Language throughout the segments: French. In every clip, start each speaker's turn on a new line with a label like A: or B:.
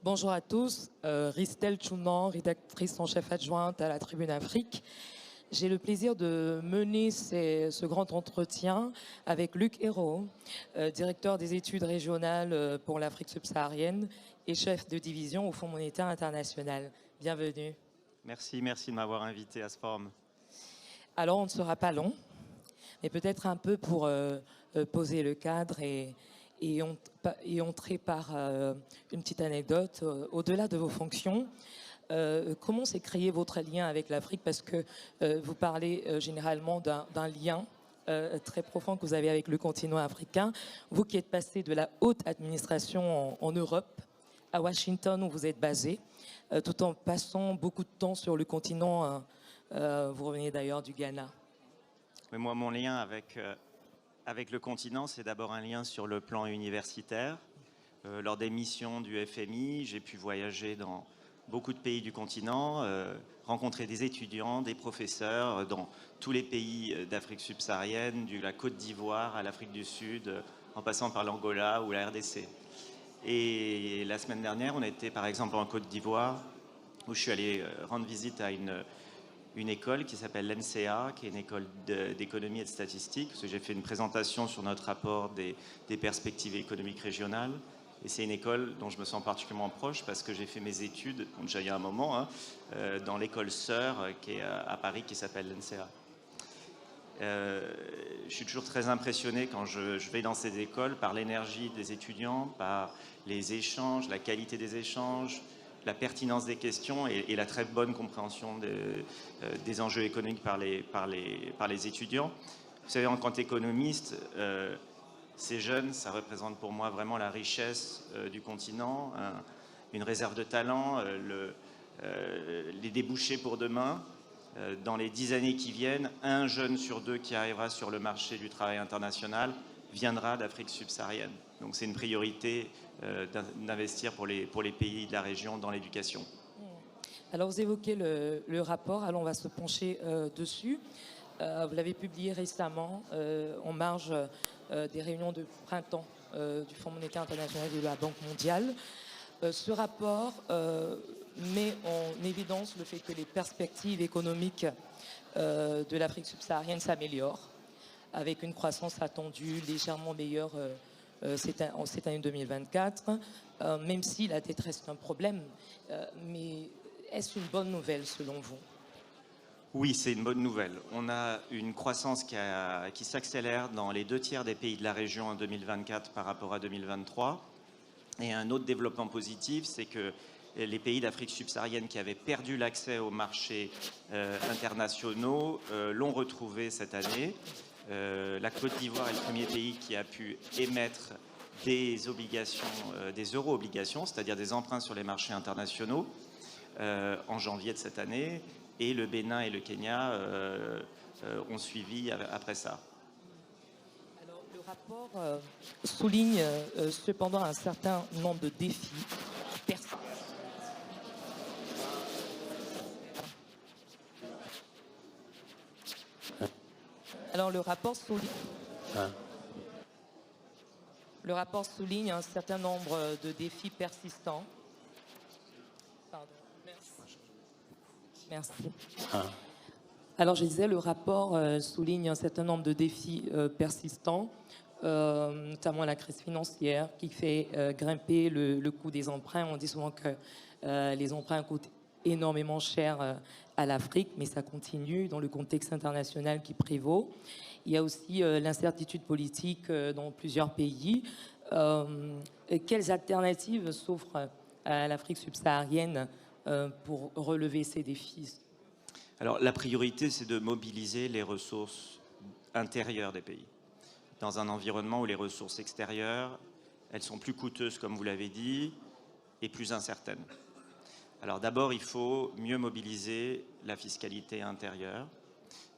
A: Bonjour à tous, Ristel Chounan, rédactrice en chef adjointe à la Tribune Afrique. J'ai le plaisir de mener ce grand entretien avec Luc Hérault, directeur des études régionales pour l'Afrique subsaharienne et chef de division au Fonds monétaire international. Bienvenue.
B: Merci de m'avoir invité à ce forum.
A: Alors, on ne sera pas long, mais peut-être un peu pour poser le cadre et entrer par une petite anecdote. Au-delà de vos fonctions, comment s'est créé votre lien avec l'Afrique? Parce que vous parlez généralement d'un lien très profond que vous avez avec le continent africain. Vous qui êtes passé de la haute administration en Europe à Washington où vous êtes basé, tout en passant beaucoup de temps sur le continent. Vous revenez d'ailleurs du Ghana.
B: Mais moi, mon lien avec le continent, c'est d'abord un lien sur le plan universitaire. Lors des missions du FMI, j'ai pu voyager dans beaucoup de pays du continent, rencontrer des étudiants, des professeurs dans tous les pays d'Afrique subsaharienne, de la Côte d'Ivoire à l'Afrique du Sud, en passant par l'Angola ou la RDC. Et la semaine dernière, on était par exemple en Côte d'Ivoire, où je suis allé rendre visite à une école qui s'appelle l'NCA, qui est une école d'économie et de statistique, parce que j'ai fait une présentation sur notre rapport des perspectives économiques régionales. Et c'est une école dont je me sens particulièrement proche parce que j'ai fait mes études, donc déjà il y a un moment, dans l'école sœur qui est à Paris, qui s'appelle l'NCA. Je suis toujours très impressionné quand je vais dans ces écoles par l'énergie des étudiants, par les échanges, la qualité des échanges, la pertinence des questions et la très bonne compréhension des enjeux économiques par les étudiants. Vous savez, en tant qu'économiste, ces jeunes, ça représente pour moi vraiment la richesse du continent, une réserve de talent, les débouchés pour demain. Dans les 10 années qui viennent, un jeune sur deux qui arrivera sur le marché du travail international viendra d'Afrique subsaharienne. Donc c'est une priorité d'investir pour les pays de la région dans l'éducation.
A: Alors vous évoquez le rapport, alors on va se pencher dessus. Vous l'avez publié récemment en marge des réunions de printemps du Fonds monétaire international et de la Banque mondiale. Ce rapport met en évidence le fait que les perspectives économiques de l'Afrique subsaharienne s'améliorent, avec une croissance attendue légèrement meilleure en cette année 2024, même si la détresse est un problème. Mais est-ce une bonne nouvelle selon vous?
B: Oui, c'est une bonne nouvelle. On a une croissance qui s'accélère dans les 2 tiers des pays de la région en 2024 par rapport à 2023. Et un autre développement positif, c'est que les pays d'Afrique subsaharienne qui avaient perdu l'accès aux marchés internationaux l'ont retrouvé cette année. La Côte d'Ivoire est le premier pays qui a pu émettre des obligations, des euro-obligations, c'est-à-dire des emprunts sur les marchés internationaux en janvier de cette année. Et le Bénin et le Kenya ont suivi après ça.
A: Alors, le rapport souligne cependant un certain nombre de défis persistants. Alors, le rapport souligne un certain nombre de défis persistants. Pardon. Merci. Alors, je disais, le rapport souligne un certain nombre de défis persistants, notamment la crise financière qui fait grimper le coût des emprunts. On dit souvent que les emprunts coûtent énormément cher à l'Afrique, mais ça continue dans le contexte international qui prévaut. Il y a aussi l'incertitude politique dans plusieurs pays. Quelles alternatives s'offrent à l'Afrique subsaharienne pour relever ces défis?
B: Alors, la priorité, c'est de mobiliser les ressources intérieures des pays. Dans un environnement où les ressources extérieures, elles sont plus coûteuses, comme vous l'avez dit, et plus incertaines. Alors d'abord, il faut mieux mobiliser la fiscalité intérieure.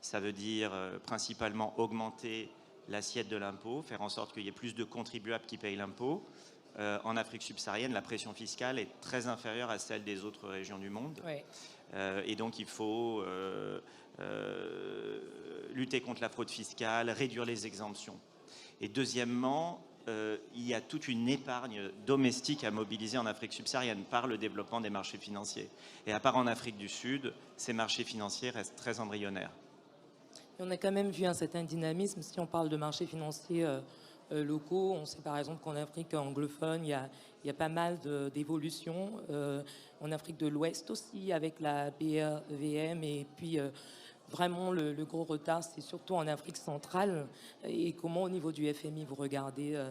B: Ça veut dire principalement augmenter l'assiette de l'impôt, faire en sorte qu'il y ait plus de contribuables qui payent l'impôt. En Afrique subsaharienne, la pression fiscale est très inférieure à celle des autres régions du monde.
A: Oui.
B: Et donc il faut lutter contre la fraude fiscale, réduire les exemptions. Et deuxièmement, il y a toute une épargne domestique à mobiliser en Afrique subsaharienne par le développement des marchés financiers. Et à part en Afrique du Sud, ces marchés financiers restent très embryonnaires.
A: Et on a quand même vu un certain dynamisme. Si on parle de marchés financiers locaux, on sait par exemple qu'en Afrique anglophone, il y a pas mal d'évolutions. En Afrique de l'Ouest aussi, avec la BRVM. Et puis, vraiment, le gros retard, c'est surtout en Afrique centrale. Et comment, au niveau du FMI, vous regardez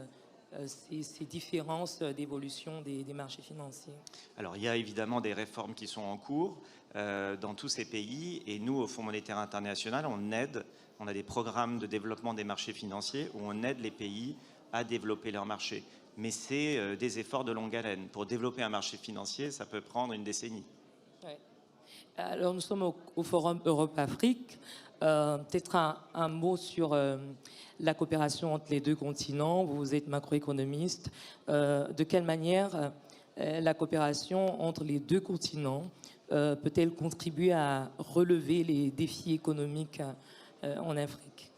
A: ces différences d'évolution des marchés financiers?
B: Alors, il y a évidemment des réformes qui sont en cours dans tous ces pays. Et nous, au Fonds monétaire international, on a des programmes de développement des marchés financiers où on aide les pays à développer leurs marchés. Mais c'est des efforts de longue haleine. Pour développer un marché financier, ça peut prendre une décennie.
A: Ouais. Alors, nous sommes au Forum Europe-Afrique. Peut-être un mot sur la coopération entre les deux continents. Vous êtes macroéconomiste. De quelle manière la coopération entre les deux continents peut-elle contribuer à relever les défis économiques en Afrique?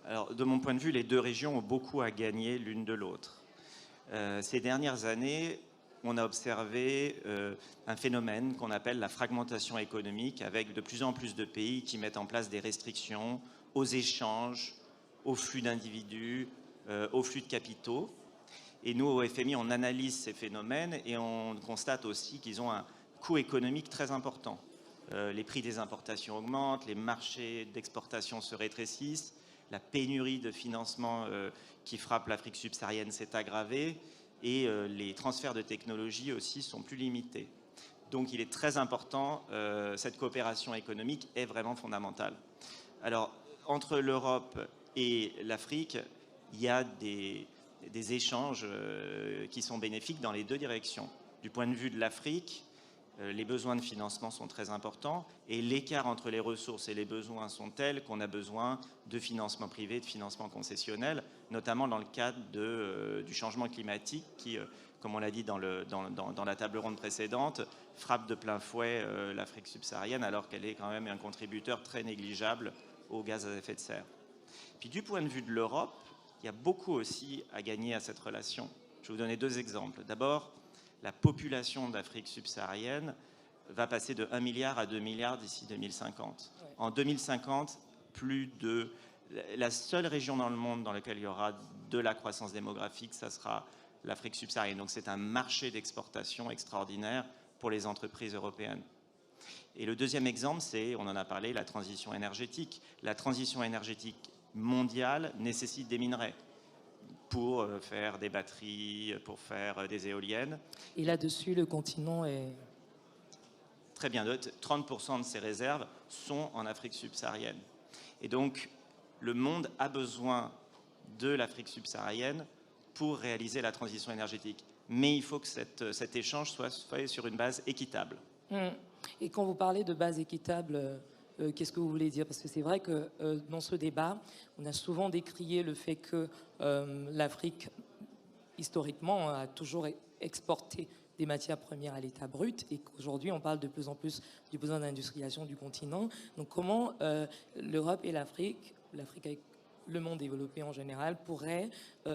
B: Alors, de mon point de vue, les deux régions ont beaucoup à gagner l'une de l'autre. Ces dernières années, on a observé un phénomène qu'on appelle la fragmentation économique, avec de plus en plus de pays qui mettent en place des restrictions aux échanges, aux flux d'individus, aux flux de capitaux. Et nous, au FMI, on analyse ces phénomènes et on constate aussi qu'ils ont un coût économique très important. Les prix des importations augmentent, les marchés d'exportation se rétrécissent, la pénurie de financement qui frappe l'Afrique subsaharienne s'est aggravée et les transferts de technologie aussi sont plus limités. Donc il est très important, cette coopération économique est vraiment fondamentale. Alors, entre l'Europe et l'Afrique, il y a des échanges qui sont bénéfiques dans les deux directions. Du point de vue de l'Afrique, les besoins de financement sont très importants et l'écart entre les ressources et les besoins sont tels qu'on a besoin de financement privé, de financement concessionnel, notamment dans le cadre du changement climatique qui, comme on l'a dit dans la table ronde précédente, frappe de plein fouet l'Afrique subsaharienne alors qu'elle est quand même un contributeur très négligeable aux gaz à effet de serre. Puis du point de vue de l'Europe, il y a beaucoup aussi à gagner à cette relation. Je vais vous donner deux exemples. D'abord, la population d'Afrique subsaharienne va passer de 1 milliard à 2 milliards d'ici 2050. Ouais. En 2050, la seule région dans le monde dans laquelle il y aura de la croissance démographique, ça sera l'Afrique subsaharienne. Donc c'est un marché d'exportation extraordinaire pour les entreprises européennes. Et le deuxième exemple, c'est, on en a parlé, la transition énergétique. La transition énergétique mondiale nécessite des minerais pour faire des batteries, pour faire des éoliennes.
A: Et là-dessus, le continent est...
B: Très bien, 30% de ces réserves sont en Afrique subsaharienne. Et donc, le monde a besoin de l'Afrique subsaharienne pour réaliser la transition énergétique. Mais il faut que cet échange soit fait sur une base équitable.
A: Et quand vous parlez de base équitable, qu'est-ce que vous voulez dire? Parce que c'est vrai que dans ce débat, on a souvent décrié le fait que l'Afrique, historiquement, a toujours exporté des matières premières à l'état brut et qu'aujourd'hui, on parle de plus en plus du besoin d'industrialisation du continent. Donc comment l'Europe et l'Afrique avec le monde développé en général, pourraient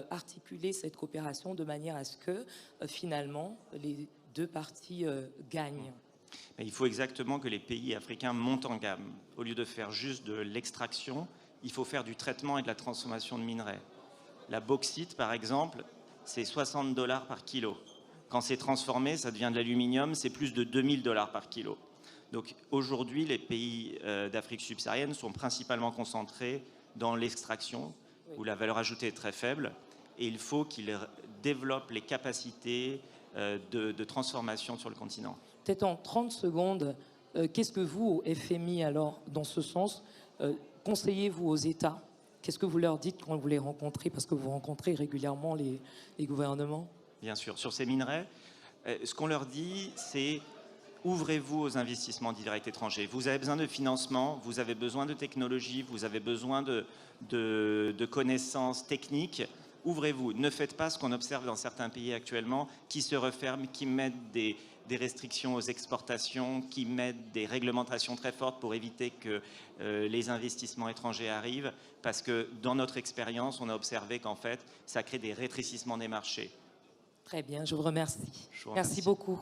A: articuler cette coopération de manière à ce que, finalement, les deux parties gagnent?
B: Mais il faut exactement que les pays africains montent en gamme. Au lieu de faire juste de l'extraction, il faut faire du traitement et de la transformation de minerais. La bauxite, par exemple, c'est $60 par kilo. Quand c'est transformé, ça devient de l'aluminium, c'est plus de $2000 par kilo. Donc aujourd'hui, les pays d'Afrique subsaharienne sont principalement concentrés dans l'extraction, où la valeur ajoutée est très faible, et il faut qu'ils développent les capacités de transformation sur le continent.
A: Peut-être en 30 secondes, qu'est-ce que vous, au FMI, alors, dans ce sens, conseillez-vous aux États? Qu'est-ce que vous leur dites quand vous les rencontrez? Parce que vous rencontrez régulièrement les gouvernements.
B: Bien sûr. Sur ces minerais, ce qu'on leur dit, c'est ouvrez-vous aux investissements directs étrangers. Vous avez besoin de financement, vous avez besoin de technologie, vous avez besoin de connaissances techniques. ouvrez-vous. Ne faites pas ce qu'on observe dans certains pays actuellement, qui se referment, qui mettent des restrictions aux exportations, qui mettent des réglementations très fortes pour éviter que les investissements étrangers arrivent, parce que dans notre expérience, on a observé qu'en fait, ça crée des rétrécissements des marchés.
A: Très bien, je vous remercie.
B: Je vous remercie.
A: Merci beaucoup.